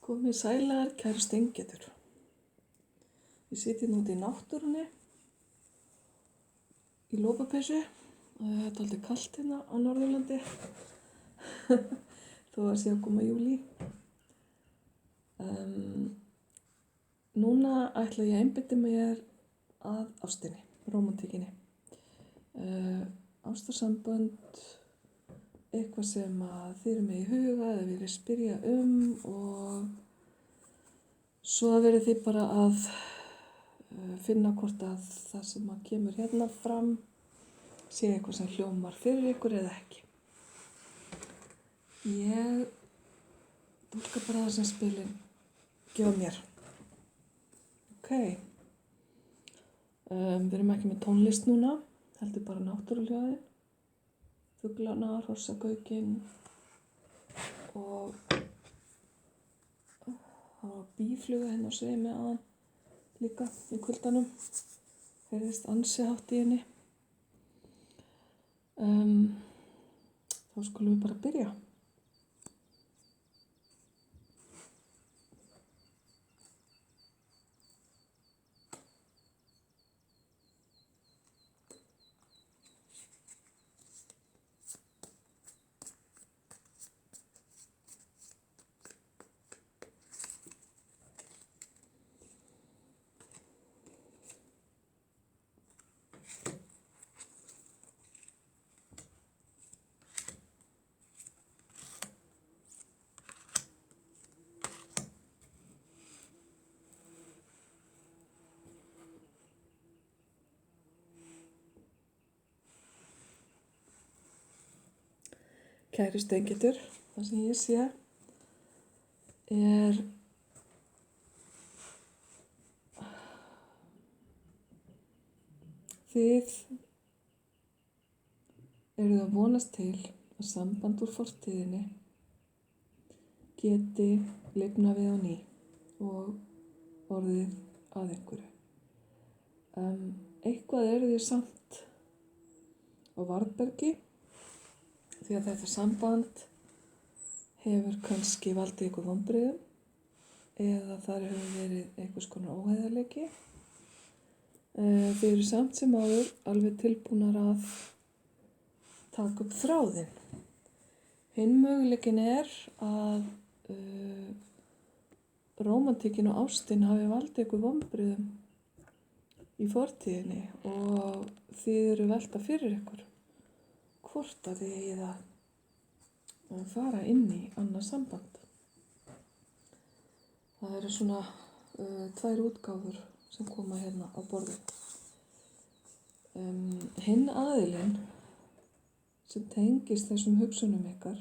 Komið sælar, kæru steingetur. Við sitjum út í náttúrunni í lopapeysu og það er dálítið kalt hérna á Norðurlandi þó að sé að koma júlí. Núna ætla ég að einbeita mér að ástinni, rómantíkinni. Ástarsambönd, eitthvað sem að þið eru með í huga eða vilja spyrja og svo verið þið bara að finna hvort að það sem að kemur hérna fram sé eitthvað sem hljómar fyrir ykkur eða ekki. Ég tólka bara það sem spilin gefa mér. Ok. Við erum ekki með tónlist núna, heldur bara náttúruhljóðin. Fuglana, hrossagaukinn og það var býfluga hérna á sveimi aðan líka í kuldanum. Heyrðist ansi hátt í henni. Þá skulum við bara byrja. Kæru steingetur, það sem ég sé er þið eruð að vonast til að samband úr fortíðinni geti lifnað við á ný og orðið að einhverju. Eitthvað eru þið samt á varðbergi því að þetta samband hefur kannski valdið ykkur vonbrigðum eða þar hefur verið einhvers konar óheiðarleiki. Þið eru samt sem áður alveg tilbúnar að taka upp þráðinn. Hinn möguleikin er að rómantíkin og ástin hafi valdið ykkur vonbrigðum í fortíðinni og þið eru velta fyrir ykkur hvort að þið eigið að fara inn í annað samband. Það eru svona tvær útgáfur sem koma hérna á borðið. Hinn aðilinn sem tengist þessum hugsunum ykkar,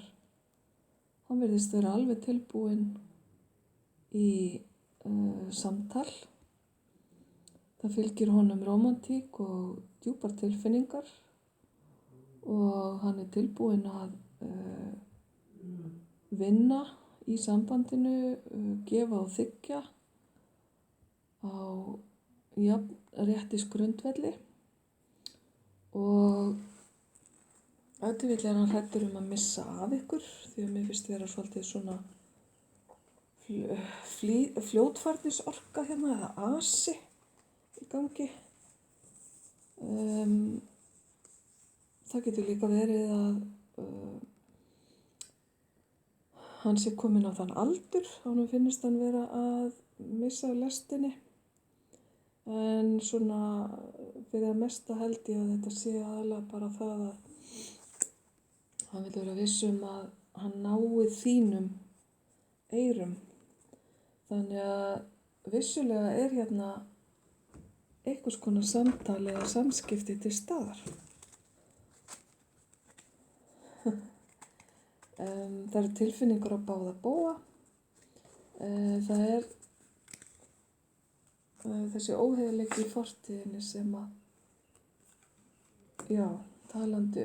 hann virðist vera alveg tilbúinn í samtal. Það fylgir honum rómantík og djúpar tilfinningar og hann er tilbúinn að vinna í sambandinu, gefa og þiggja á réttis grundvelli og ef til vill er hann hræddur að missa af ykkur því að mér finnst vera svolítið svona fljótfærnisorka hérna eða asi í gangi. Það getur líka verið að hann sé kominn á þann aldur, honum finnst hann vera að missa af lestinni. En svona fyrir að mesta held ég að þetta sé aðalega bara það að hann vil vera viss að hann nái þínum eyrum. Þannig að vissulega er hérna einhvers konar samtal eða samskipti til staðar. Það eru tilfinningar á báða bóga. Það er þessi óheiðarleiki í fortíðinni sem að, talandi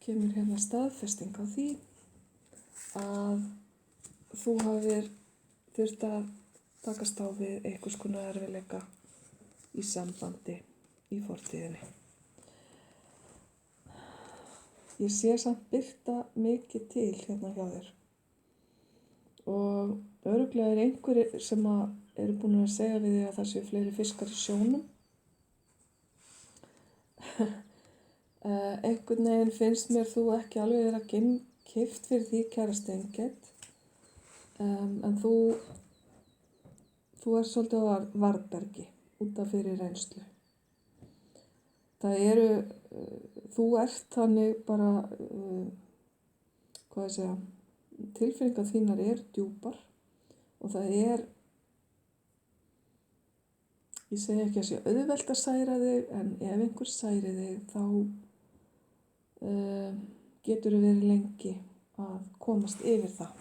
kemur hérna staðfesting á því að þú hafir þurft að takast á við einhvers konar erfiðleika í sambandi í fortíðinni. Ég sé samt birta mikið til hérna hjá þér og Örugglega einhverjir sem eru búin að segja við þig að það séu fleiri fiskar í sjónum. Einhvern veginn finnst mér þú ekki alveg vera keypt fyrir því, kæra Steingerð. En þú ert svolítið á varðbergi út af fyrir reynslu. Það eru, þú ert þannig bara, tilfinningar þínar djúpar og það ég segi ekki að sé auðvelt að særa þig, en ef einhver særi þig þá getur verið lengi að komast yfir það.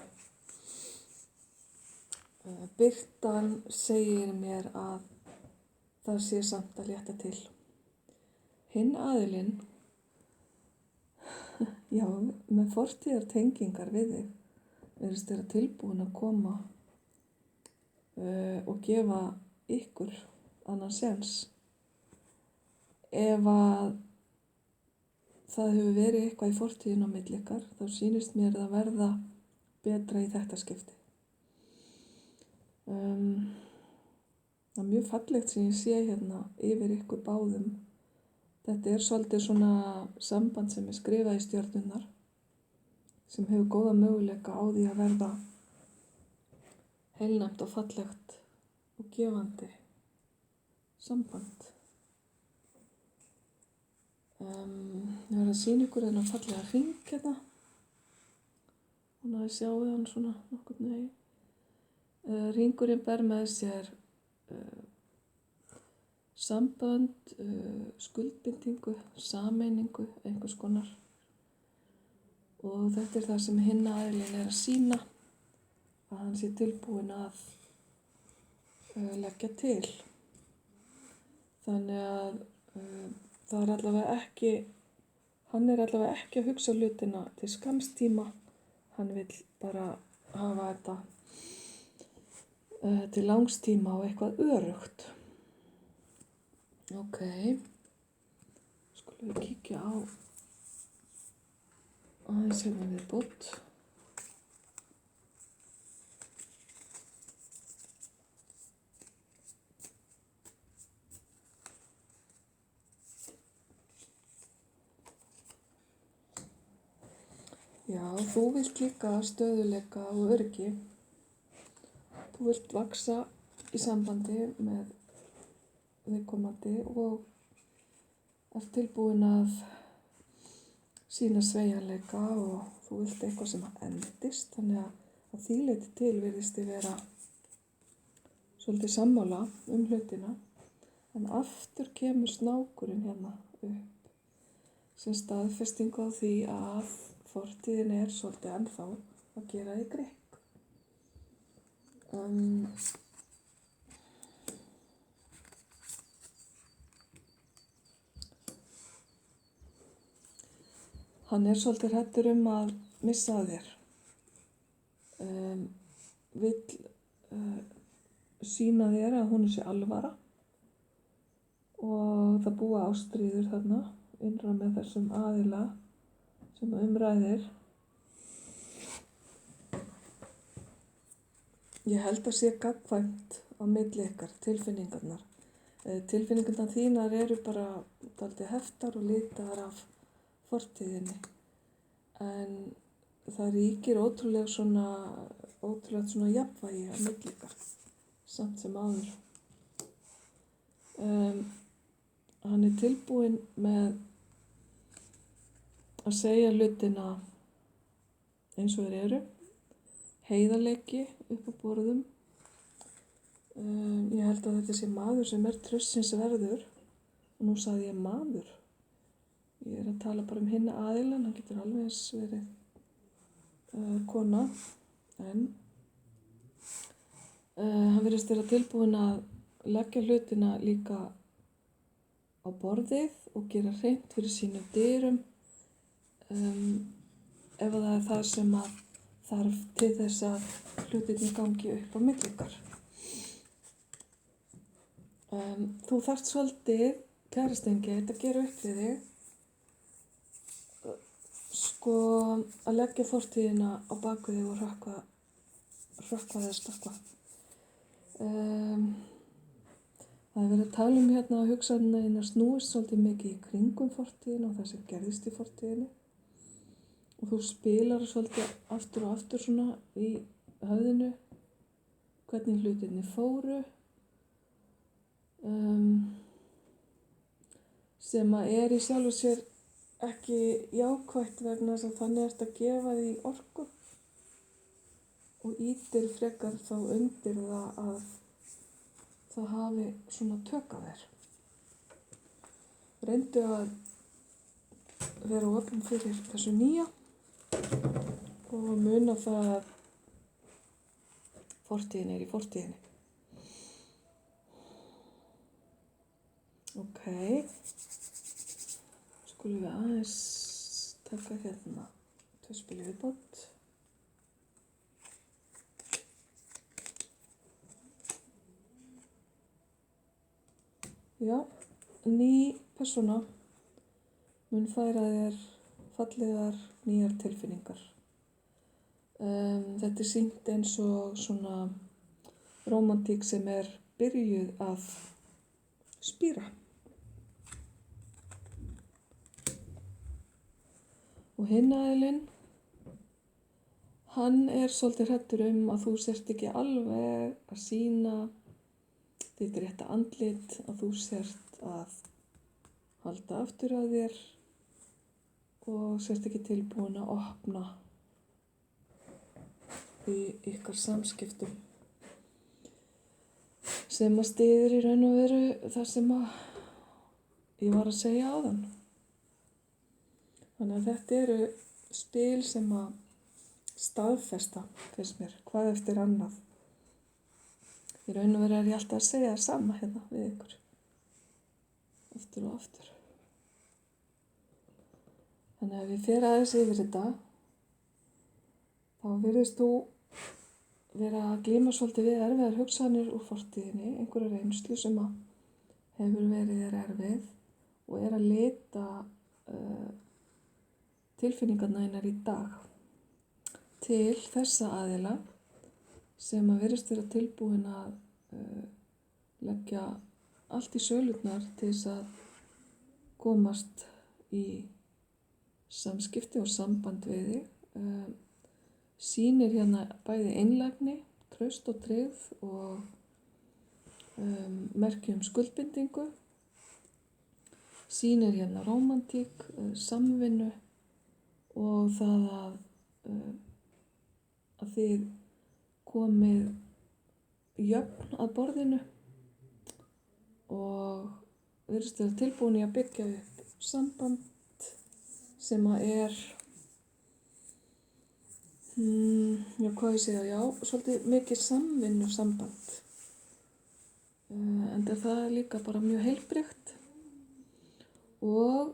Birtan segir mér að það sé samt að létta til. Hinn aðilinn, já, með fortíðar tengingar við þig, virðist vera tilbúin að koma og gefa ykkur annan séns. Ef að það hefur verið eitthvað í fortíðin á milli ykkar, þá sýnist mér að verða betra í þetta skipti. Það er mjög fallegt sem ég sé hérna yfir ykkur báðum. Þetta svolítið svona samband sem skrifað í stjörnurnar, sem hefur góða möguleika á því að verða heilnæmt og fallegt og gefandi samband. Ég verð að sýna ykkur þennan fallega hring hérna. Þannig að sjáu hann svona nokkurn veginn. Hringurinn ber með sér sambönd, skuldbindingu, sameiningu, einhvers konar. Og þetta það sem hinn aðilinn að sýna, að hann sé tilbúinn að leggja til. Þannig að það allavega ekki, hann allavega ekki að hugsa hlutina til skamstíma, hann vill bara hafa þetta til langstíma og eitthvað öruggt. Ok, skulum við kíkja á aðeins hérna viðbót. Já, þú vilt líka stöðuleika og öryggi. Þú vilt vaxa í sambandi með viðkomandi og ert tilbúin að sýna sveigjanleika og þú vilt eitthvað sem endist. Þannig að því leyti til virðist þið vera svolítið sammála hlutina. En aftur kemur snákurinn hérna upp sem staðfestingu á því að fortíðin svolítið ennþá að gera í grikk. Hann svolítið hræddur að missa af þér. Vill sýna þér að hún sé alvara og það búa ástríður þarna innra með þessum aðila sem umræðir. Ég held að sé gagnkvæmt á milli ykkar, tilfinningarnar. Tilfinningarnar þínar bara dálítið heftar og litaðar af fortíðinni. En það ríkir ótrúlega svona jafnvægi á milli ykkar, samt sem áður. Hann tilbúinn með að segja hlutina eins og þeir eru. Heiðarleiki upp á borðum. Ég held að þetta sé maður sem traustsins verður. Og nú sagði ég maður. Ég að tala bara hinn aðilann, hann getur alveg eins verið kona. En hann virðist vera tilbúinn að leggja hlutina líka á borðið og gera hreint fyrir sínum dyrum. Ef það það sem að þarf til þess að hlutinni gangi upp á milli ykkar. Þú þarft svolítið, kæra Steingerð, að gera upp við þig. Að leggja fortíðina á baku þig og hrökkva eða stökkva. Það er verið að tala um hérna að hugsanirnar snúist svolítið mikið í kringum fortíðina og það sem gerðist í fortíðinni. Og þú spilar svolítið aftur og aftur svona í höfðinu, hvernig hlutirnir fóru, sem að er í sjálfu sér ekki jákvætt vegna þess að þannig ert að gefa því orku og ýtir frekar þá undir það að það hafi svona tök á þér. Reyndu að vera opin fyrir þessu nýja og muna það að fortíðin er í fortíðinni. Ok, skulum við aðeins taka hérna 2 spil í viðbót. Já, ný persóna mun færa þér fallegar nýjar tilfinningar. Þetta er sýnt eins og svona rómantík sem er byrjuð að spíra. Og hinn aðilinn, hann er svolítið hræddur að þú sért ekki alveg að sýna þitt rétta andlit, að þú sért að halda aftur að þér og sért ekki tilbúin að opna í ykkar samskiptum. Sem að styður í raun og veru það sem að ég var að segja áðan. Þannig að þetta eru spil sem að staðfesta, finnst mér, hvað eftir annað. Í raun og veru er ég alltaf að segja það sama hérna við ykkur. Aftur og aftur. Þannig að ef ég fer aðeins yfir þetta, þá virðist þú vera að glíma svolítið við erfiðar hugsanir úr fortíðinni, einhverja reynslu sem að hefur verið þér erfið og er að lita tilfinningarnar þínar í dag til þessa aðila sem að virðist vera tilbúin að leggja allt í sölurnar til þess að komast í samskipti og samband við þig. Sýnir hérna bæði einlægni, traust og tryggð og merki skuldbindingu. Sýnir hérna rómantík, samvinnu og það að þið komið jöfn að borðinu og virðist vera tilbúin í að byggja upp samband sem að er svolítið mikið samvinnu samband. En það er líka bara mjög heilbrigt og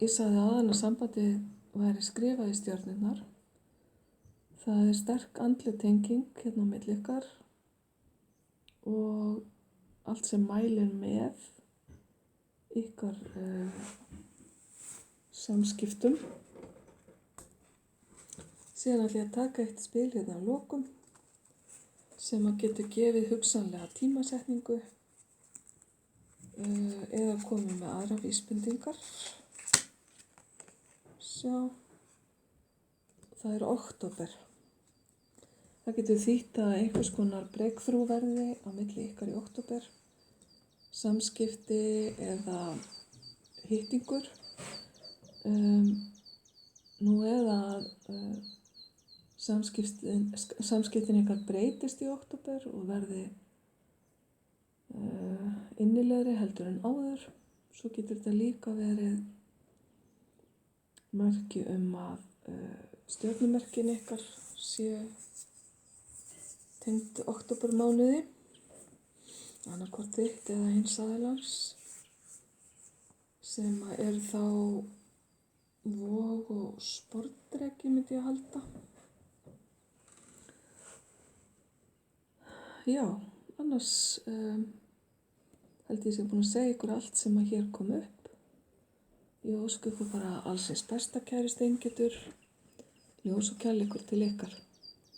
ég sagði áðan að sambandið væri skrifað í stjörnurnar. Það er sterk andleg tenging hérna á milli ykkar og allt sem mælir með ykkar samskiptum. Síðan ætla ég að taka eitt spil hérna á lokum sem að getur gefið hugsanlega tímasetningu eða komið með aðra vísbendingar. Sjá, það er október. Það getur þýtt að einhvers konar breakthrough verði á milli ykkar í október, samskipti eða hittingur. Nú eða samskiptin ykkar breytist í október og verði innilegri heldur en áður. Svo getur þetta líka verið merki að stjörnumerkin ykkar séu tengd októbermánuði, annarkvort þitt eða hins aðilans, sem er þá Vog og Sportdreki myndi ég halda. Já, annars held ég sem búin að segja ykkur allt sem að hér kom upp. Ég óska ykkur bara allsins besta, kæri steingetur, ljós og kærleikur til ykkar.